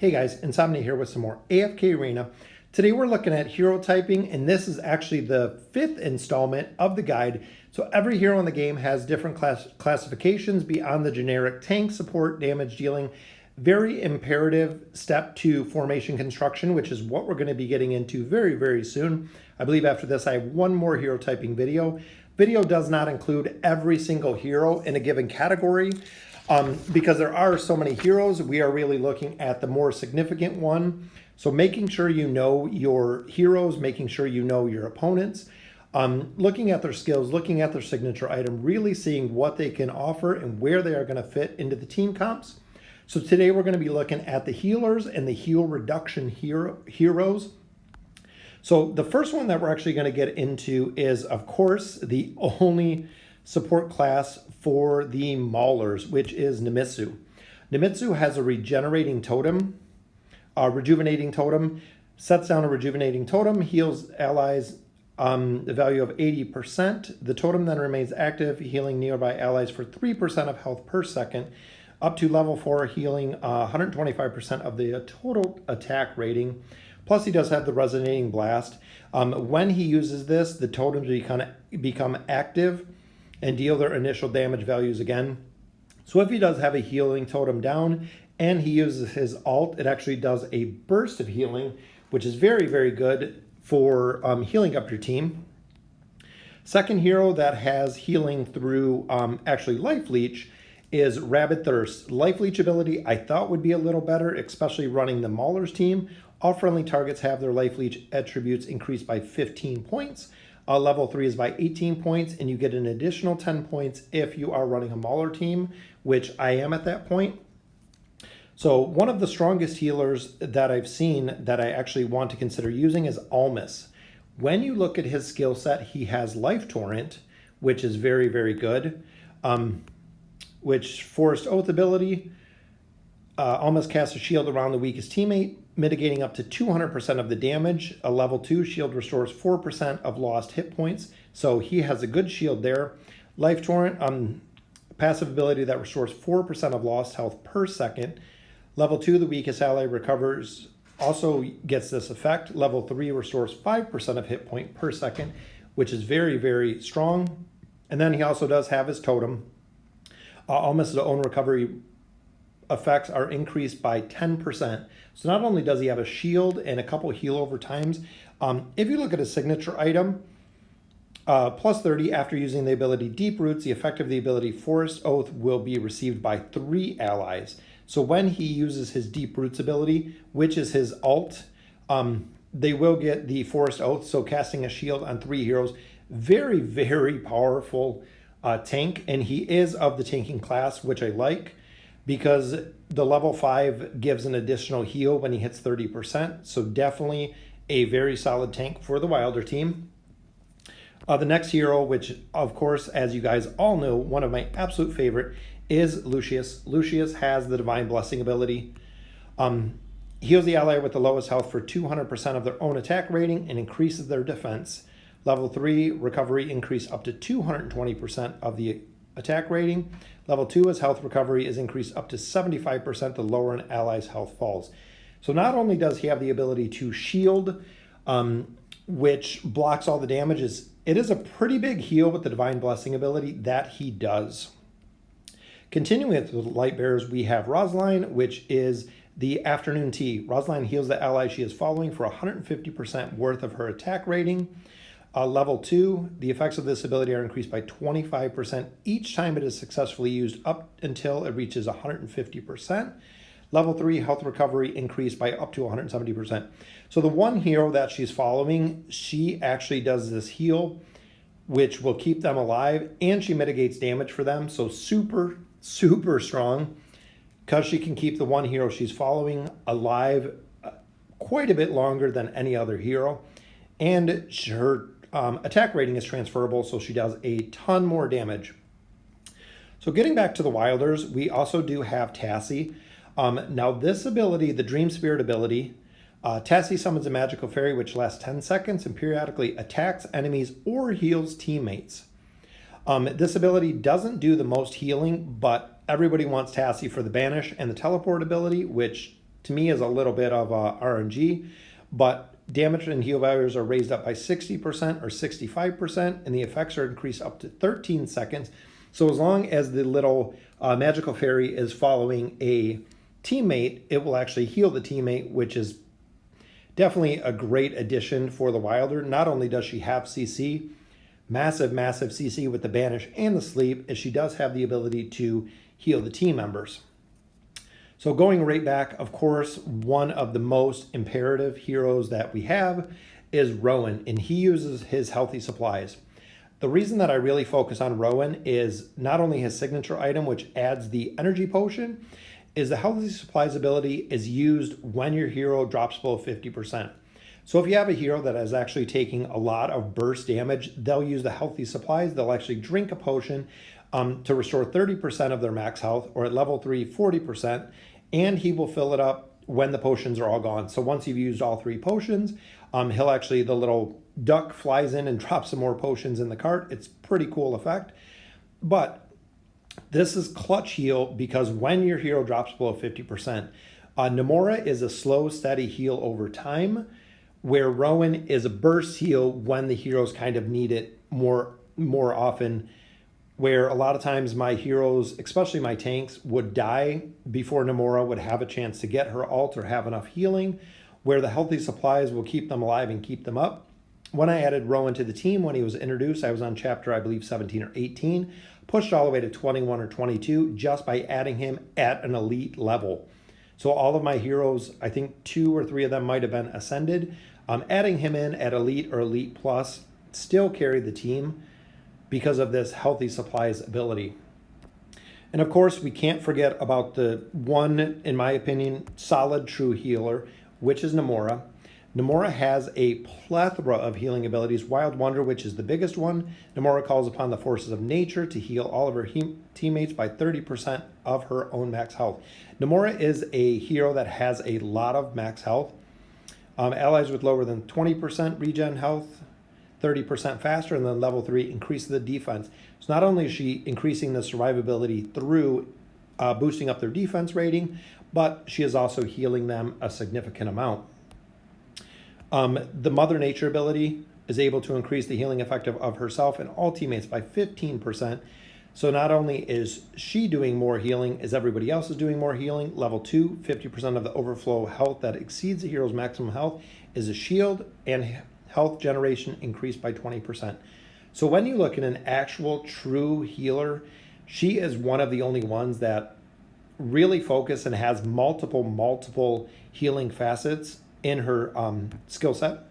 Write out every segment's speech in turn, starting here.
Hey guys, Insomnia here with some more AFK Arena. Today we're looking at hero typing, and this is actually the 5th installment of the guide. So every hero in the game has different classifications beyond the generic tank, support, damage dealing. Very imperative step to formation construction, which is what we're going to be getting into very, very soon. I believe after this I have one more hero typing video. Video does not include every single hero in a given category. Because there are so many heroes, we are really looking at the more significant one. So making sure you know your heroes, making sure you know your opponents, looking at their skills, looking at their signature item, really seeing what they can offer and where they are going to fit into the team comps. So today we're going to be looking at the healers and the heal reduction heroes. So the first one that we're actually going to get into is, of course, the only support class for the Maulers, which is Nemitsu. Nemitsu has a rejuvenating totem, sets down a rejuvenating totem, heals allies the value of 80%. The totem then remains active, healing nearby allies for 3% of health per second, up to level 4, healing 125% of the total attack rating. Plus, he does have the resonating blast. When he uses this, the totems become active and deal their initial damage values again. So if he does have a healing totem down and he uses his alt, it actually does a burst of healing, which is very, very good for healing up your team. Second hero that has healing through actually Life Leech is Rabid Thirst. Life Leech ability I thought would be a little better, especially running the Mauler's team. All friendly targets have their Life Leech attributes increased by 15 points. Level 3 is by 18 points, and you get an additional 10 points if you are running a Mauler team, which I am at that point. So one of the strongest healers that I've seen that I actually want to consider using is Almus. When you look at his skill set, he has Life Torrent, which is very, very good. Which Forest Oath ability, Almus casts a shield around the weakest teammate, mitigating up to 200% of the damage. A level 2 shield restores 4% of lost hit points. So he has a good shield there. Life Torrent, passive ability that restores 4% of lost health per second. Level 2, the weakest ally recovers, also gets this effect. Level 3 restores 5% of hit point per second, which is very, very strong. And then he also does have his totem. Almost his own recovery effects are increased by 10%. So not only does he have a shield and a couple heal over times, if you look at a signature item, plus 30 after using the ability Deep Roots, the effect of the ability Forest Oath will be received by 3 allies. So when he uses his Deep Roots ability, which is his alt, they will get the Forest Oath, so casting a shield on 3 heroes. Very, very powerful tank, and he is of the tanking class, which I like, because the level 5 gives an additional heal when he hits 30%. So definitely a very solid tank for the Wilder team. The next hero, which of course, as you guys all know, one of my absolute favorite is Lucius. Lucius has the Divine Blessing ability. Heals the ally with the lowest health for 200% of their own attack rating and increases their defense. Level 3, recovery increase up to 220% of the attack rating. Level 2, his health recovery is increased up to 75% the lower an ally's health falls. So not only does he have the ability to shield, which blocks all the damages, it is a pretty big heal with the Divine Blessing ability that he does. Continuing with the Lightbearers, we have Rosaline, which is the Afternoon Tea. Rosaline heals the ally she is following for 150% worth of her attack rating. Level 2, the effects of this ability are increased by 25% each time it is successfully used up until it reaches 150%. Level 3, health recovery increased by up to 170%. So the one hero that she's following, she actually does this heal, which will keep them alive, and she mitigates damage for them. So super, super strong, because she can keep the one hero she's following alive quite a bit longer than any other hero. And her attack rating is transferable, so she does a ton more damage. So getting back to the Wilders, we also do have Tasi. Now this ability, the Dream Spirit ability, Tasi summons a magical fairy which lasts 10 seconds and periodically attacks enemies or heals teammates. This ability doesn't do the most healing, but everybody wants Tasi for the banish and the teleport ability, which to me is a little bit of RNG, but damage and heal values are raised up by 60% or 65%, and the effects are increased up to 13 seconds. So as long as the little magical fairy is following a teammate, it will actually heal the teammate, which is definitely a great addition for the Wilder. Not only does she have CC, massive CC with the Banish and the Sleep, as she does have the ability to heal the team members. So going right back, of course, one of the most imperative heroes that we have is Rowan, and he uses his healthy supplies. The reason that I really focus on Rowan is not only his signature item, which adds the energy potion, is the healthy supplies ability is used when your hero drops below 50%. So if you have a hero that is actually taking a lot of burst damage, they'll use the healthy supplies. They'll actually drink a potion to restore 30% of their max health, or at level 3, 40%, and he will fill it up when the potions are all gone. So once you've used all 3 potions, he'll actually, the little duck flies in and drops some more potions in the cart. It's pretty cool effect. But this is clutch heal because when your hero drops below 50%, Nemora is a slow, steady heal over time, where Rowan is a burst heal when the heroes kind of need it more often, where a lot of times my heroes, especially my tanks, would die before Nemora would have a chance to get her ult or have enough healing, where the healthy supplies will keep them alive and keep them up. When I added Rowan to the team, when he was introduced, I was on chapter, I believe, 17 or 18, pushed all the way to 21 or 22 just by adding him at an elite level. So all of my heroes, I think 2 or 3 of them might have been ascended. Adding him in at elite or elite plus still carried the team because of this healthy supplies ability. And of course, we can't forget about the one, in my opinion, solid true healer, which is Nemora. Nemora has a plethora of healing abilities. Wild Wonder, which is the biggest one. Nemora calls upon the forces of nature to heal all of her teammates by 30% of her own max health. Nemora is a hero that has a lot of max health. Allies with lower than 20% regen health, 30% faster, and then level 3 increases the defense. So not only is she increasing the survivability through boosting up their defense rating, but she is also healing them a significant amount. The Mother Nature ability is able to increase the healing effect of herself and all teammates by 15%. So not only is she doing more healing, as everybody else is doing more healing. Level 2, 50% of the overflow health that exceeds the hero's maximum health is a shield, and health generation increased by 20%. So when you look at an actual true healer, she is one of the only ones that really focus and has multiple healing facets in her skill set.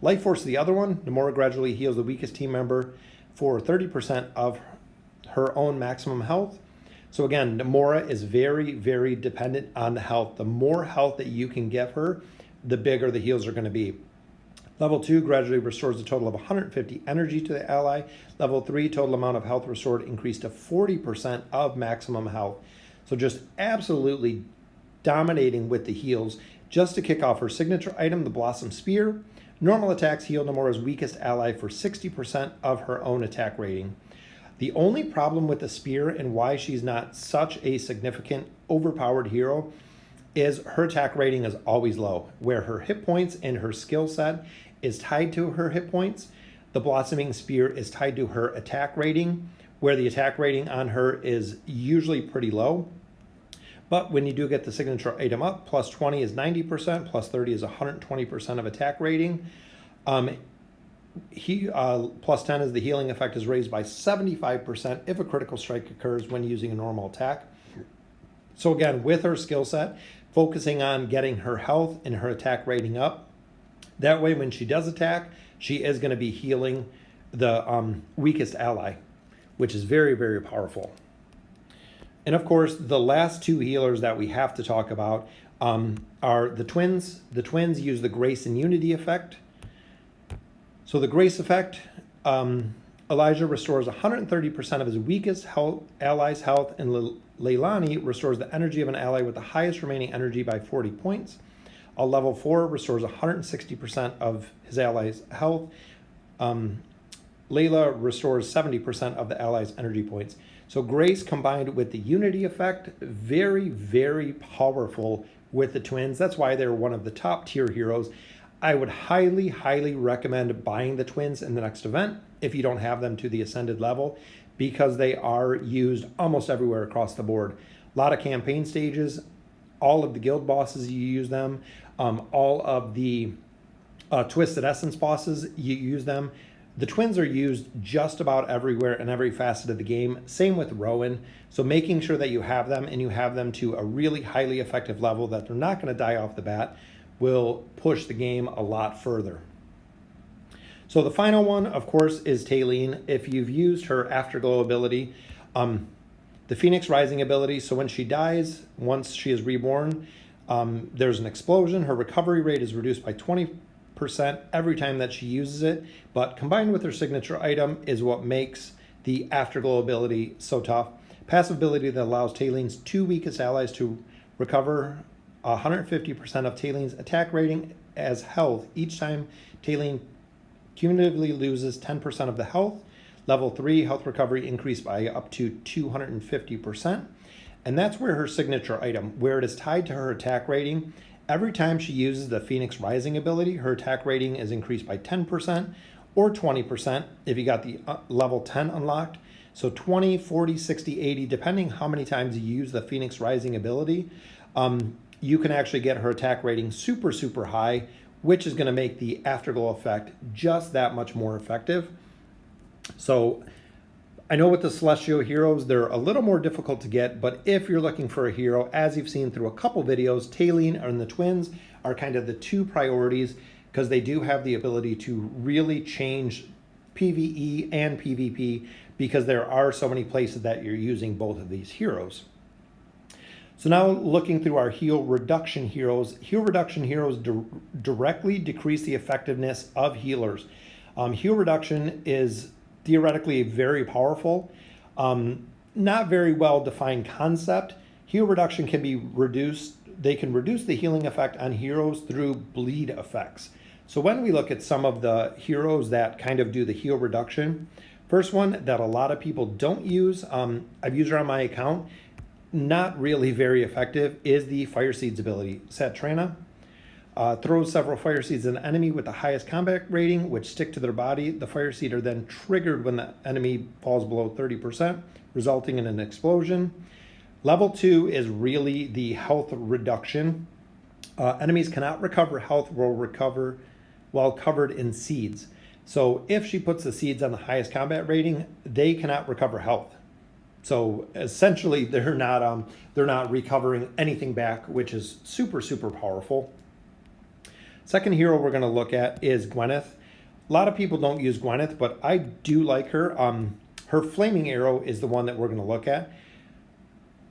Life Force is the other one. Nemora gradually heals the weakest team member for 30% of her own maximum health. So again, Nemora is very dependent on the health. The more health that you can give her, the bigger the heals are going to be. Level 2 gradually restores a total of 150 energy to the ally. Level 3, total amount of health restored increased to 40% of maximum health. So just absolutely dominating with the heals. Just to kick off her signature item, the Blossom Spear. Normal attacks heal Nemora's weakest ally for 60% of her own attack rating. The only problem with the Spear and why she's not such a significant overpowered hero is her attack rating is always low, where her hit points and her skill set is tied to her hit points. The Blossoming Spear is tied to her attack rating, where the attack rating on her is usually pretty low. But when you do get the signature item up, plus 20 is 90%, plus 30 is 120% of attack rating. Plus 10 is the healing effect is raised by 75% if a critical strike occurs when using a normal attack. So again, with her skill set, focusing on getting her health and her attack rating up. That way, when she does attack, she is going to be healing the weakest ally, which is very powerful. And of course, the last 2 healers that we have to talk about are the twins. The twins use the Grace and Unity effect. So the Grace effect, Elijah restores 130% of his weakest ally's health, and Leilani restores the energy of an ally with the highest remaining energy by 40 points. A level 4 restores 160% of his ally's health. Layla restores 70% of the ally's energy points. So Grace combined with the Unity effect, very powerful with the twins. That's why they're one of the top tier heroes. I would highly recommend buying the twins in the next event if you don't have them to the ascended level, because they are used almost everywhere across the board. A lot of campaign stages, all of the guild bosses, you use them. All of the Twisted Essence bosses, you use them. The twins are used just about everywhere in every facet of the game. Same with Rowan. So making sure that you have them, and you have them to a really highly effective level that they're not going to die off the bat, will push the game a lot further. So the final one, of course, is Taylene. If you've used her Afterglow ability, the Phoenix Rising ability, so when she dies, once she is reborn, there's an explosion. Her recovery rate is reduced by 20% every time that she uses it, but combined with her signature item is what makes the Afterglow ability so tough. Passive ability that allows Taylene's 2 weakest allies to recover 150% of Taylene's attack rating as health each time Taylene cumulatively loses 10% of the health. Level 3 health recovery increased by up to 250%. And that's where her signature item, where it is tied to her attack rating. Every time she uses the Phoenix Rising ability, her attack rating is increased by 10% or 20% if you got the level 10 unlocked. So 20, 40, 60, 80, depending how many times you use the Phoenix Rising ability, you can actually get her attack rating super high, which is going to make the Afterglow effect just that much more effective. So I know with the Celestial heroes, they're a little more difficult to get, but if you're looking for a hero, as you've seen through a couple videos, Taylene and the twins are kind of the two priorities, because they do have the ability to really change PvE and PvP, because there are so many places that you're using both of these heroes. So now looking through our heal reduction heroes directly decrease the effectiveness of healers. Heal reduction is theoretically very powerful, not very well defined concept. Heal reduction can be reduced. They can reduce the healing effect on heroes through bleed effects. So when we look at some of the heroes that kind of do the heal reduction, first one that a lot of people don't use, I've used her on my account, not really very effective, is the Fire Seeds ability. Satrana throws several fire seeds at an enemy with the highest combat rating, which stick to their body. The fire seed are then triggered when the enemy falls below 30%, resulting in an explosion. Level 2 is really the health reduction. Enemies cannot recover health while covered in seeds. So if she puts the seeds on the highest combat rating, they cannot recover health. So essentially, they're not recovering anything back, which is super powerful. Second hero we're going to look at is Gwyneth. A lot of people don't use Gwyneth, but I do like her. Her flaming arrow is the one that we're going to look at.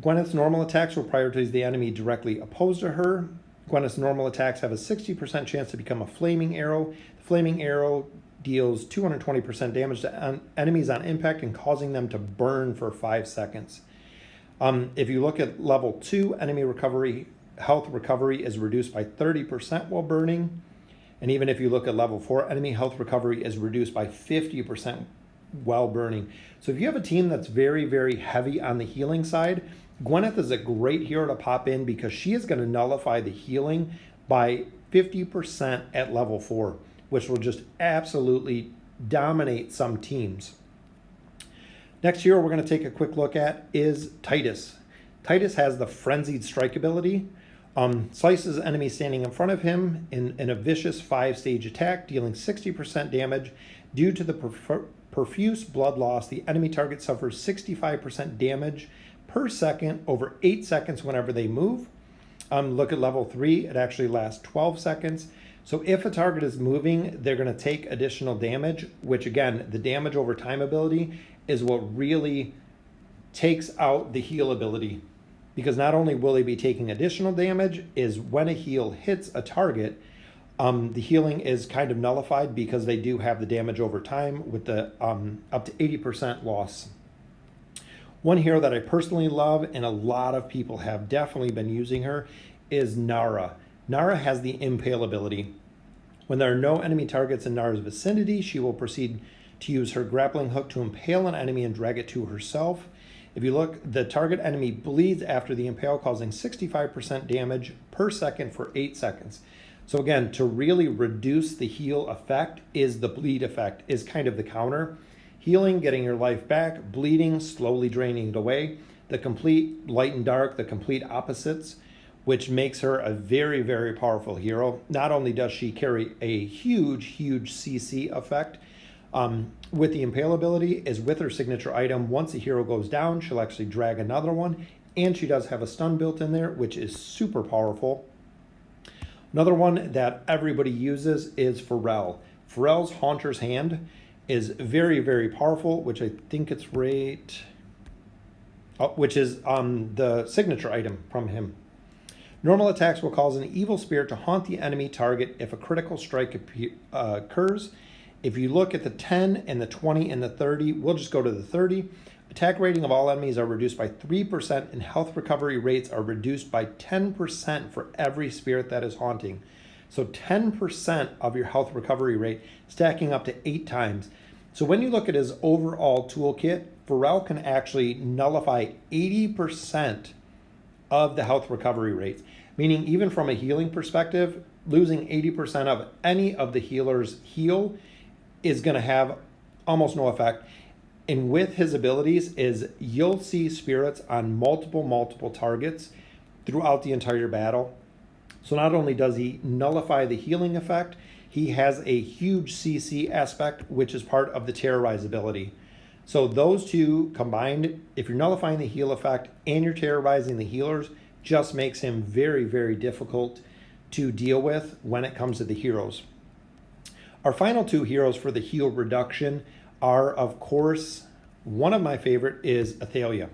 Gwyneth's normal attacks will prioritize the enemy directly opposed to her. Gwyneth's normal attacks have a 60% chance to become a flaming arrow. The flaming arrow deals 220% damage to enemies on impact and causing them to burn for 5 seconds. If you look at level 2, enemy health recovery is reduced by 30% while burning. And even if you look at level 4, enemy health recovery is reduced by 50% while burning. So if you have a team that's very heavy on the healing side, Gwyneth is a great hero to pop in, because she is going to nullify the healing by 50% at level 4, which will just absolutely dominate some teams. Next hero we're going to take a quick look at is Titus. Titus has the Frenzied Strike ability. Slices enemy standing in front of him in a vicious 5-stage attack, dealing 60% damage. Due to the profuse blood loss, the enemy target suffers 65% damage per second over 8 seconds whenever they move. Look at level 3, it actually lasts 12 seconds. So if a target is moving, they're going to take additional damage, which again, the damage over time ability is what really takes out the heal ability. Because not only will they be taking additional damage, is when a heal hits a target, the healing is kind of nullified, because they do have the damage over time with the up to 80% loss. One hero that I personally love, and a lot of people have definitely been using her, is Nara. Nara has the Impale ability. When there are no enemy targets in Nara's vicinity, she will proceed to use her grappling hook to impale an enemy and drag it to herself. If you look, the target enemy bleeds after the impale, causing 65% damage per second for 8 seconds. So again, to really reduce the heal effect is the bleed effect, is kind of the counter. Healing, getting your life back, bleeding, slowly draining it away. The complete light and dark, the complete opposites, which makes her a very, very powerful hero. Not only does she carry a huge CC effect, with the impale ability, is with her signature item, once a hero goes down, she'll actually drag another one, and she does have a stun built in there, which is super powerful. Another one that everybody uses is Pharrell. Pharrell's Haunter's Hand is very, very powerful, which I think it's which is the signature item from him. Normal attacks will cause an evil spirit to haunt the enemy target if a critical strike occurs. If you look at the 10 and the 20 and the 30, we'll just go to the 30. Attack rating of all enemies are reduced by 3%, and health recovery rates are reduced by 10% for every spirit that is haunting. So 10% of your health recovery rate, stacking up to 8 times. So when you look at his overall toolkit, Pharrell can actually nullify 80% of the health recovery rates, meaning even from a healing perspective, losing 80% of any of the healer's heal is going to have almost no effect. And with his abilities is you'll see spirits on multiple targets throughout the entire battle. So not only does he nullify the healing effect, he has a huge CC aspect, which is part of the terrorize ability. So those two combined, if you're nullifying the heal effect and you're terrorizing the healers, just makes him very, very difficult to deal with when it comes to the heroes. Our final 2 heroes for the heal reduction are, of course, one of my favorite is Athalia.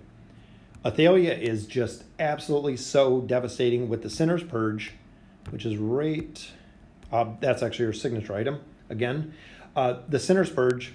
Athalia is just absolutely so devastating with the Sinner's Purge, which is right, that's actually her signature item, again. The Sinner's Purge,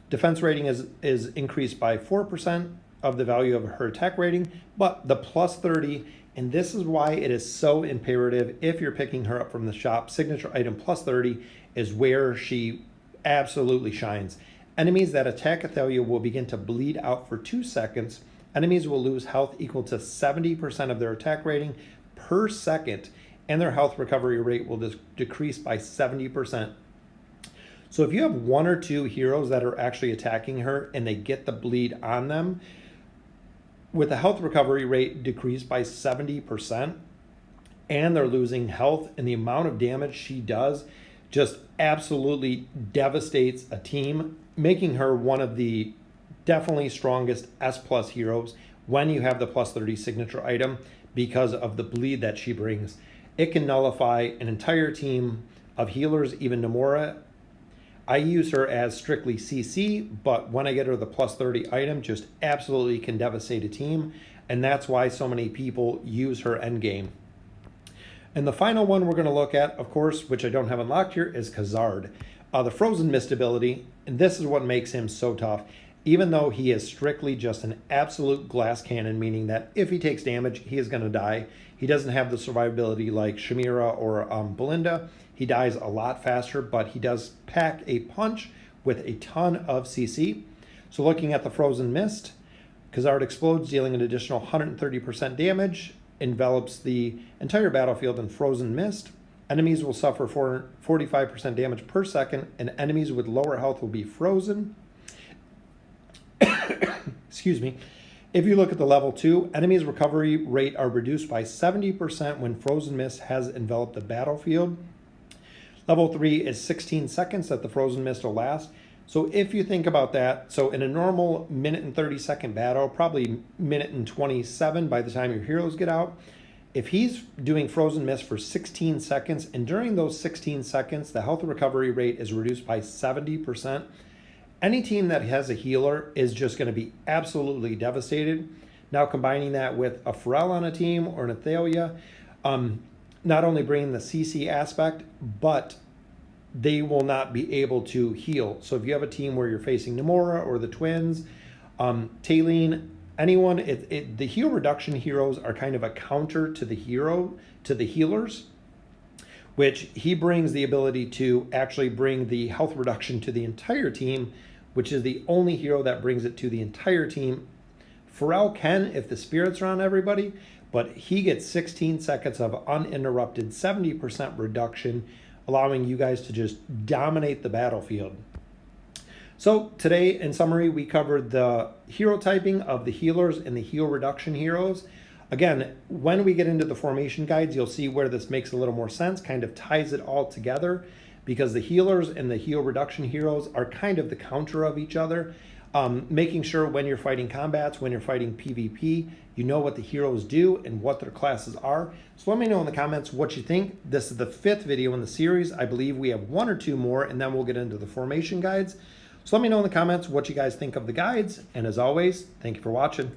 defense rating is increased by 4% of the value of her attack rating, but the plus 30, and this is why it is so imperative if you're picking her up from the shop, signature item plus 30 is where she absolutely shines. Enemies that attack Athalia will begin to bleed out for 2 seconds. Enemies will lose health equal to 70% of their attack rating per second, and their health recovery rate will decrease by 70%. So if you have 1 or 2 heroes that are actually attacking her and they get the bleed on them, with the health recovery rate decreased by 70%, and they're losing health, and the amount of damage she does just absolutely devastates a team, making her one of the definitely strongest S+ heroes when you have the plus 30 signature item because of the bleed that she brings. It can nullify an entire team of healers, even Nemora. I use her as strictly CC, but when I get her the plus 30 item, just absolutely can devastate a team, and that's why so many people use her endgame. And the final one we're going to look at, of course, which I don't have unlocked here, is Khazard. The Frozen Mist ability, and this is what makes him so tough. Even though he is strictly just an absolute glass cannon, meaning that if he takes damage, he is going to die. He doesn't have the survivability like Shamira or Belinda. He dies a lot faster, but he does pack a punch with a ton of CC. So looking at the Frozen Mist, Khazard explodes, dealing an additional 130% damage, envelops the entire battlefield in frozen mist. Enemies will suffer 45% damage per second, and enemies with lower health will be frozen. Excuse me. If you look at the level 2, enemies' recovery rate are reduced by 70% when frozen mist has enveloped the battlefield. Level 3 is 16 seconds that the frozen mist will last. So if you think about that, so in a normal minute and 30 second battle, probably minute and 27 by the time your heroes get out, if he's doing frozen mist for 16 seconds, and during those 16 seconds, the health recovery rate is reduced by 70%, any team that has a healer is just going to be absolutely devastated. Now combining that with a Pharrell on a team or an Athalia, not only bringing the CC aspect, but they will not be able to heal. So if you have a team where you're facing Nemora or the twins, Taylene, anyone, the heal reduction heroes are kind of a counter to the healers, which he brings the ability to actually bring the health reduction to the entire team, which is the only hero that brings it to the entire team Pharrell can if the spirits are on everybody, but he gets 16 seconds of uninterrupted 70% reduction, allowing you guys to just dominate the battlefield. So today, in summary, we covered the hero typing of the healers and the heal reduction heroes. Again, when we get into the formation guides, you'll see where this makes a little more sense, kind of ties it all together, because the healers and the heal reduction heroes are kind of the counter of each other. Making sure when you're fighting combats, when you're fighting PvP, you know what the heroes do and what their classes are. So let me know in the comments what you think. This is the 5th video in the series. I believe we have 1 or 2 more, and then we'll get into the formation guides. So let me know in the comments what you guys think of the guides. And as always, thank you for watching.